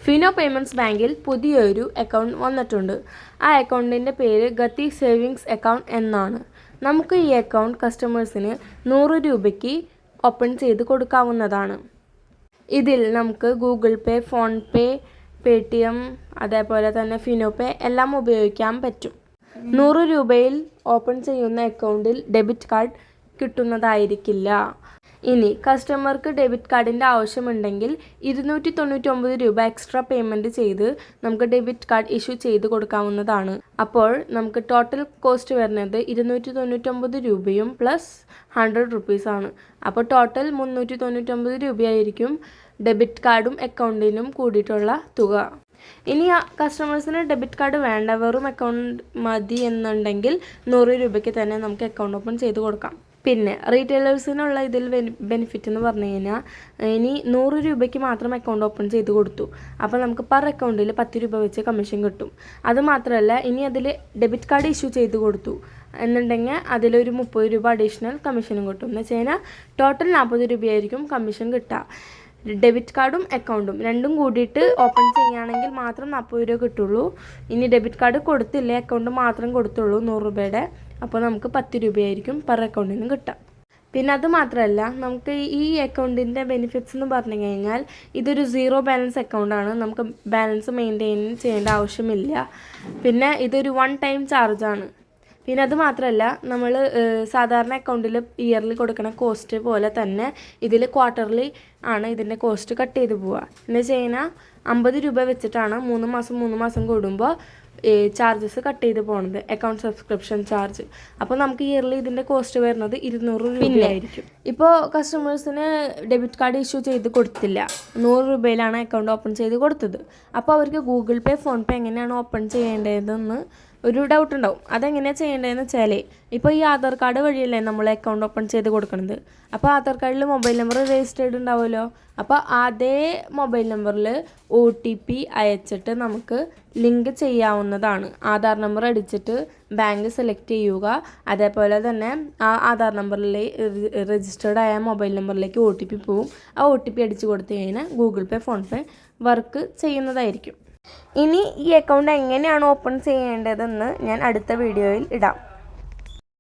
Fino payments ബാങ്കിൽ പുതിയൊരു account വന്നിട്ടുണ്ട്. ആ അക്കൗണ്ടിൻ്റെ പേര് ഗതി സേവിങ്സ് അക്കൗണ്ട് എന്നാണ്. നമുക്ക് ഈ അക്കൗണ്ട് കസ്റ്റമേഴ്സിന് 100 രൂപയ്ക്ക് ഓപ്പൺ ചെയ്ത് കൊടുക്കാവുന്നതാണ്. ഇതിൽ നമുക്ക് ഗൂഗിൾ പേ, ഫോൺ പേ, പേടിഎം, അതേപോലെ തന്നെ ഫിനോ പേ എല്ലാം ഉപയോഗിക്കാൻ പറ്റും. 100 രൂപയിൽ ഓപ്പൺ ചെയ്യുന്ന അക്കൗണ്ടിൽ ഡെബിറ്റ് കാർഡ് കിട്ടുന്നതായിരിക്കില്ല. ഇനി കസ്റ്റമർക്ക് ഡെബിറ്റ് കാർഡിൻ്റെ ആവശ്യമുണ്ടെങ്കിൽ 299 രൂപ എക്സ്ട്രാ പേയ്മെൻറ്റ് ചെയ്ത് നമുക്ക് ഡെബിറ്റ് കാർഡ് ഇഷ്യൂ ചെയ്ത് കൊടുക്കാവുന്നതാണ്. അപ്പോൾ നമുക്ക് ടോട്ടൽ കോസ്റ്റ് വരുന്നത് 299 രൂപയും പ്ലസ് 100 റുപ്പീസാണ്. അപ്പോൾ ടോട്ടൽ 399 രൂപയായിരിക്കും ഡെബിറ്റ് കാർഡും അക്കൗണ്ടിനും കൂടിയിട്ടുള്ള തുക. ഇനി കസ്റ്റമേഴ്സിന് ഡെബിറ്റ് കാർഡ് വേണ്ട, വെറും അക്കൗണ്ട് മതി എന്നുണ്ടെങ്കിൽ 100 രൂപയ്ക്ക് തന്നെ നമുക്ക് അക്കൗണ്ട് ഓപ്പൺ ചെയ്ത് കൊടുക്കാം. പിന്നെ റീറ്റെയിലേഴ്സിനുള്ള ഇതിൽ ബെനിഫിറ്റ് എന്ന് പറഞ്ഞു കഴിഞ്ഞാൽ ഇനി 100 രൂപയ്ക്ക് മാത്രം അക്കൗണ്ട് ഓപ്പൺ ചെയ്ത് കൊടുത്തു. അപ്പോൾ നമുക്ക് പെർ അക്കൗണ്ടിൽ 10 രൂപ വെച്ച് കമ്മീഷൻ കിട്ടും. അതുമാത്രമല്ല, ഇനി അതിൽ ഡെബിറ്റ് കാർഡ് ഇഷ്യൂ ചെയ്ത് കൊടുത്തു എന്നുണ്ടെങ്കിൽ അതിലൊരു 30 രൂപ അഡീഷണൽ കമ്മീഷനും കിട്ടും. എന്ന് വെച്ച് കഴിഞ്ഞാൽ ടോട്ടൽ 40 രൂപയായിരിക്കും കമ്മീഷൻ കിട്ടുക. ഡെബിറ്റ് കാർഡും അക്കൗണ്ടും രണ്ടും കൂടിയിട്ട് ഓപ്പൺ ചെയ്യുകയാണെങ്കിൽ മാത്രം 40 രൂപ കിട്ടുള്ളൂ. ഇനി ഡെബിറ്റ് കാർഡ് കൊടുത്തില്ലേ, അക്കൗണ്ട് മാത്രം കൊടുത്തുള്ളൂ 100 രൂപയുടെ, അപ്പോൾ നമുക്ക് 10 രൂപയായിരിക്കും പെർ അക്കൗണ്ടിന് കിട്ടുക. പിന്നെ അത് മാത്രമല്ല, നമുക്ക് ഈ അക്കൗണ്ടിൻ്റെ ബെനിഫിറ്റ്സ് എന്ന് പറഞ്ഞു കഴിഞ്ഞാൽ ഇതൊരു 0 ബാലൻസ് അക്കൗണ്ടാണ്. നമുക്ക് ബാലൻസ് മെയിൻറ്റെയിൻ ചെയ്യേണ്ട ആവശ്യമില്ല. പിന്നെ ഇതൊരു 1 ടൈം ചാർജാണ്. പിന്നെ അത് മാത്രമല്ല, നമ്മൾ സാധാരണ അക്കൗണ്ടിൽ ഇയർലി കൊടുക്കുന്ന കോസ്റ്റ് പോലെ തന്നെ ഇതിൽ ക്വാർട്ടർലി ആണ് ഇതിൻ്റെ കോസ്റ്റ് കട്ട് ചെയ്ത് പോവുക. എന്ന് വെച്ച് കഴിഞ്ഞാൽ 50 രൂപ വെച്ചിട്ടാണ് 3 മാസം കൂടുമ്പോൾ ചാർജസ് കട്ട് ചെയ്ത് പോകുന്നത്, അക്കൗണ്ട് സബ്സ്ക്രിപ്ഷൻ ചാർജ്. അപ്പോൾ നമുക്ക് ഇയർലി ഇതിൻ്റെ കോസ്റ്റ് വരുന്നത് 200 രൂപയായിരിക്കും. ഇപ്പോൾ കസ്റ്റമേഴ്സിന് ഡെബിറ്റ് കാർഡ് ഇഷ്യൂ ചെയ്ത് കൊടുത്തില്ല, 100 രൂപയിലാണ് അക്കൗണ്ട് ഓപ്പൺ ചെയ്ത് കൊടുത്തത്. അപ്പോൾ അവർക്ക് ഗൂഗിൾ പേ, ഫോൺ പേ എങ്ങനെയാണ് ഓപ്പൺ ചെയ്യേണ്ടതെന്ന് ഒരു ഡൗട്ട് ഉണ്ടാവും. അതെങ്ങനെയാണ് ചെയ്യേണ്ടതെന്ന് വെച്ചാൽ, ഇപ്പോൾ ഈ ആധാർ കാർഡ് വഴിയല്ലേ നമ്മൾ അക്കൗണ്ട് ഓപ്പൺ ചെയ്ത് കൊടുക്കുന്നത്. അപ്പോൾ ആധാർ കാർഡിൽ മൊബൈൽ നമ്പർ രജിസ്റ്റേർഡ് ഉണ്ടാവുമല്ലോ. അപ്പോൾ അതേ മൊബൈൽ നമ്പറിൽ OTP അയച്ചിട്ട് നമുക്ക് ലിങ്ക് ചെയ്യാവുന്നതാണ്. ആധാർ നമ്പർ അടിച്ചിട്ട് ബാങ്ക് സെലക്ട് ചെയ്യുക. അതേപോലെ തന്നെ ആ ആധാർ നമ്പറിൽ രജിസ്റ്റേർഡ് ആയ മൊബൈൽ നമ്പറിലേക്ക് OTP പോവും. ആ OTP അടിച്ച് കൊടുത്തു കഴിഞ്ഞാൽ ഗൂഗിൾ പേ, ഫോൺ പേ വർക്ക് ചെയ്യുന്നതായിരിക്കും. ഇനി ഈ അക്കൗണ്ട് എങ്ങനെയാണ് ഓപ്പൺ ചെയ്യേണ്ടതെന്ന് ഞാൻ അടുത്ത വീഡിയോയിൽ ഇടാം.